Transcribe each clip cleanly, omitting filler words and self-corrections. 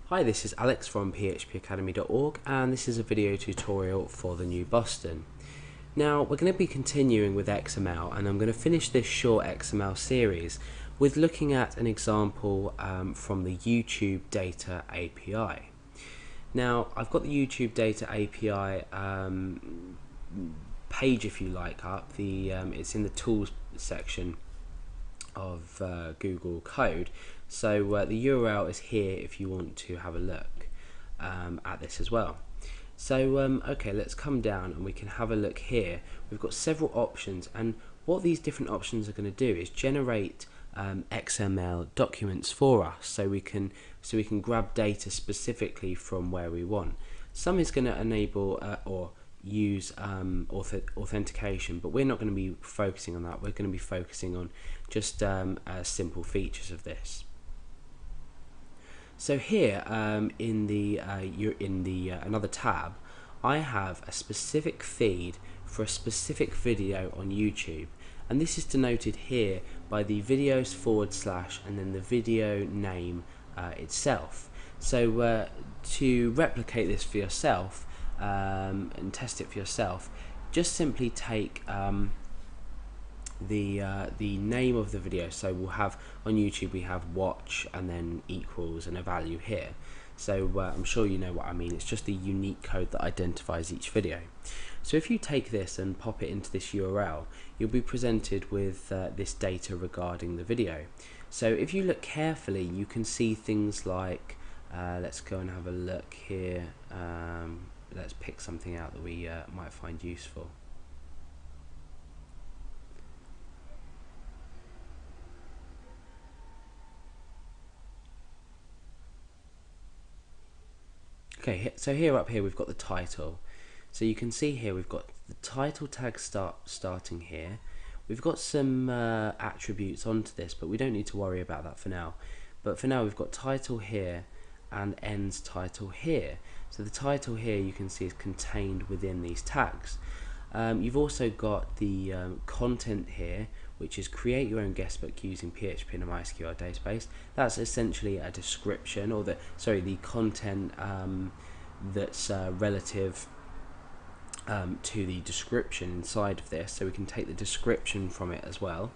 Hi, this is Alex from phpacademy.org and this is a video tutorial for the new Boston. Now we're going to be continuing with XML and I'm going to finish this short XML series with looking at an example from the YouTube Data API. Now I've got the YouTube Data API page, if you like, up. It's in the tools section of Google Code, so the URL is here if you want to have a look at this as well. So okay, let's come down and we can have a look here. We've got several options, and what these different options are going to do is generate XML documents for us, so we can grab data specifically from where we want. Some is going to enable or use authentication, but we're not going to be focusing on that. We're going to be focusing on just simple features of this. So here in the another tab, I have a specific feed for a specific video on YouTube, and this is denoted here by the videos / and then the video name itself. So to replicate this for yourself and test it for yourself, just simply take the name of the video. So we'll have on YouTube, we have watch and then equals and a value here. So I'm sure you know what I mean. It's just the unique code that identifies each video. So if you take this and pop it into this URL, you'll be presented with this data regarding the video. So if you look carefully, you can see things like let's go and have a look here. Let's pick something out that we might find useful. Okay, so here up here we've got the title. So you can see here we've got the title tag starting here. We've got some attributes onto this, but we don't need to worry about that for now. But for now we've got title here and ends title here. So the title here you can see is contained within these tags. You've also got the content here, which is create your own guestbook using PHP and a MySQL database. That's essentially a description, or the content that's relative to the description inside of this. So we can take the description from it as well.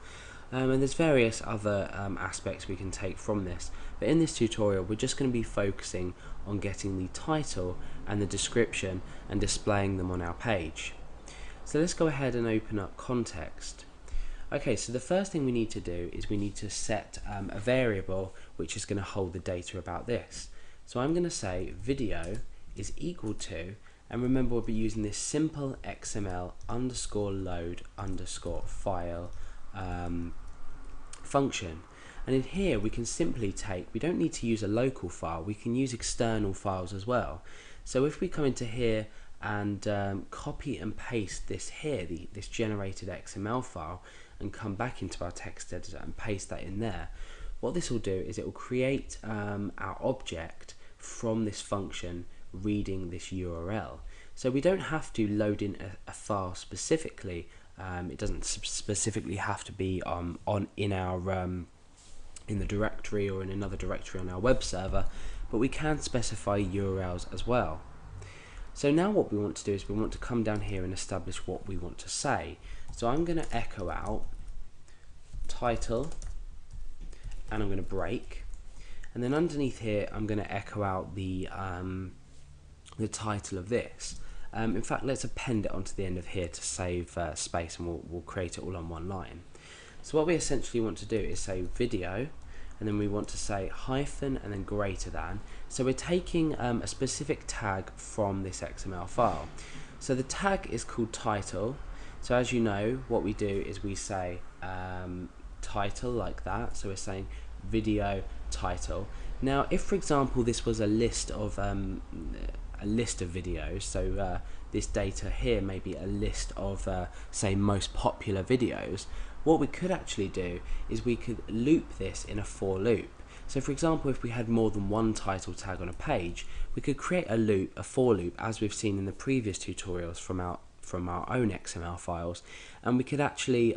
And there's various other aspects we can take from this, but in this tutorial we're just going to be focusing on getting the title and the description and displaying them on our page. So let's go ahead and open up context. Okay, so the first thing we need to do is we need to set a variable which is going to hold the data about this. So I'm going to say video is equal to, and remember we'll be using this simple XML _load _file function, and in here we can simply take, we don't need to use a local file, we can use external files as well. So if we come into here and copy and paste this here, this generated XML file, and come back into our text editor and paste that in there, what this will do is it will create our object from this function reading this URL. So we don't have to load in a file specifically. It doesn't specifically have to be in our in the directory or in another directory on our web server, but we can specify URLs as well. So now what we want to do is we want to come down here and establish what we want to say. So I'm going to echo out title, and I'm going to break, and then underneath here I'm going to echo out the title of this. In fact, let's append it onto the end of here to save space, and we'll create it all on one line. So what we essentially want to do is say video, and then we want to say hyphen and then greater than. So we're taking a specific tag from this XML file. So the tag is called title. So as you know, what we do is we say title like that. So we're saying video title. Now if, for example, this was a list of videos, so this data here may be a list of say most popular videos, what we could actually do is we could loop this in a for loop. So for example, if we had more than one title tag on a page, we could create a for loop, as we've seen in the previous tutorials from our own XML files, and we could actually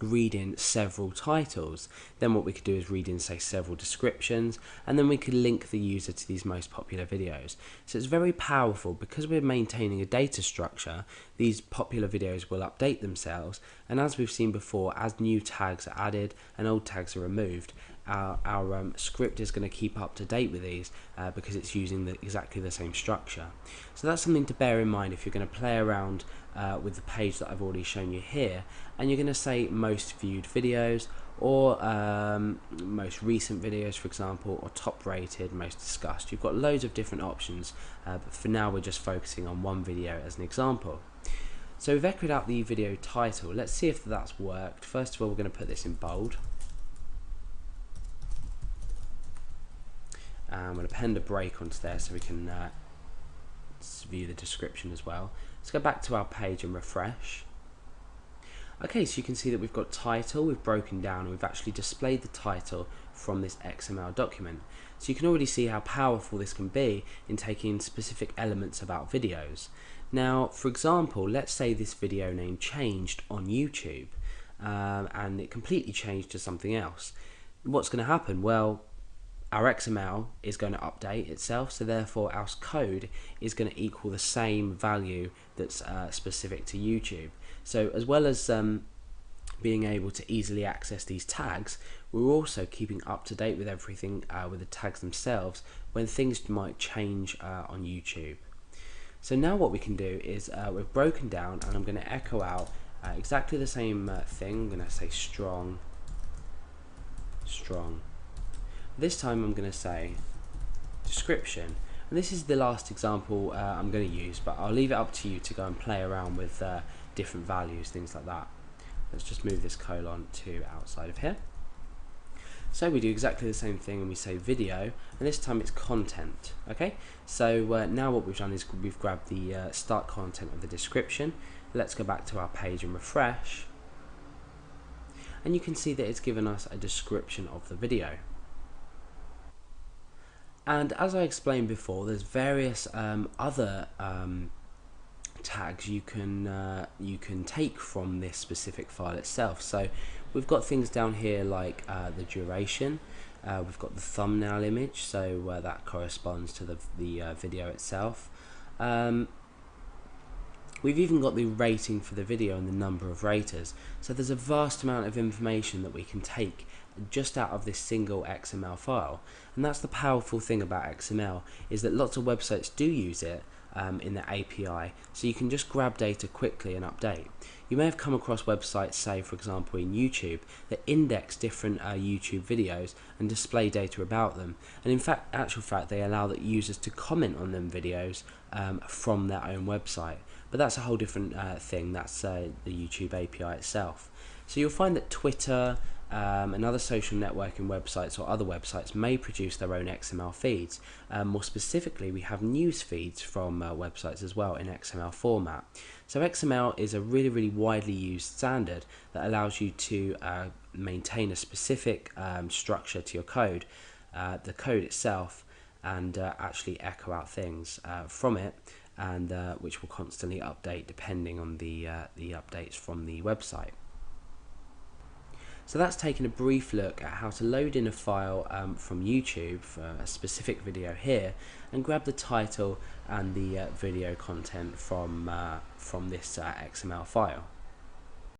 read in several titles. Then what we could do is read in, say, several descriptions, and then we could link the user to these most popular videos. So it's very powerful because we're maintaining a data structure. These popular videos will update themselves, and as we've seen before, as new tags are added and old tags are removed, our script is going to keep up to date with these because it's using exactly the same structure. So that's something to bear in mind if you're going to play around with the page that I've already shown you here, and you're going to say most viewed videos, or most recent videos, for example, or top rated, most discussed. You've got loads of different options, but for now we're just focusing on one video as an example. So we've echoed out the video title. Let's see if that's worked. First of all, we're going to put this in bold. I'm going to append a break onto there so we can view the description as well. Let's go back to our page and refresh. Okay, so you can see that we've got title, we've broken down, and we've actually displayed the title from this XML document. So you can already see how powerful this can be in taking specific elements about videos. Now, for example, let's say this video name changed on YouTube and it completely changed to something else. What's going to happen? Well, our XML is going to update itself, so therefore our code is going to equal the same value that's specific to YouTube. So as well as being able to easily access these tags, we're also keeping up to date with everything with the tags themselves when things might change on YouTube. So now what we can do is we've broken down, and I'm going to echo out exactly the same thing. I'm going to say strong. This time I'm going to say description, and this is the last example I'm going to use, but I'll leave it up to you to go and play around with different values, things like that. Let's just move this colon to outside of here. So we do exactly the same thing, and we say video, and this time it's content. Okay, so now what we've done is we've grabbed the start content of the description. Let's go back to our page and refresh, and you can see that it's given us a description of the video. And as I explained before, there's various other tags you can take from this specific file itself. So we've got things down here like the duration. We've got the thumbnail image, so that corresponds to the video itself. We've even got the rating for the video and the number of raters. So there's a vast amount of information that we can take just out of this single XML file. And that's the powerful thing about XML, is that lots of websites do use it in the API, so you can just grab data quickly and update. You may have come across websites, say for example in YouTube, that index different YouTube videos and display data about them, and in actual fact they allow the users to comment on them videos from their own website. But that's a whole different thing. That's the YouTube API itself. So you'll find that Twitter and other social networking websites or other websites may produce their own XML feeds. More specifically, we have news feeds from websites as well in XML format. So XML is a really widely used standard that allows you to maintain a specific structure to your code, the code itself, and actually echo out things from it, and which will constantly update depending on the updates from the website. So that's taken a brief look at how to load in a file from YouTube for a specific video here, and grab the title and the video content from this XML file.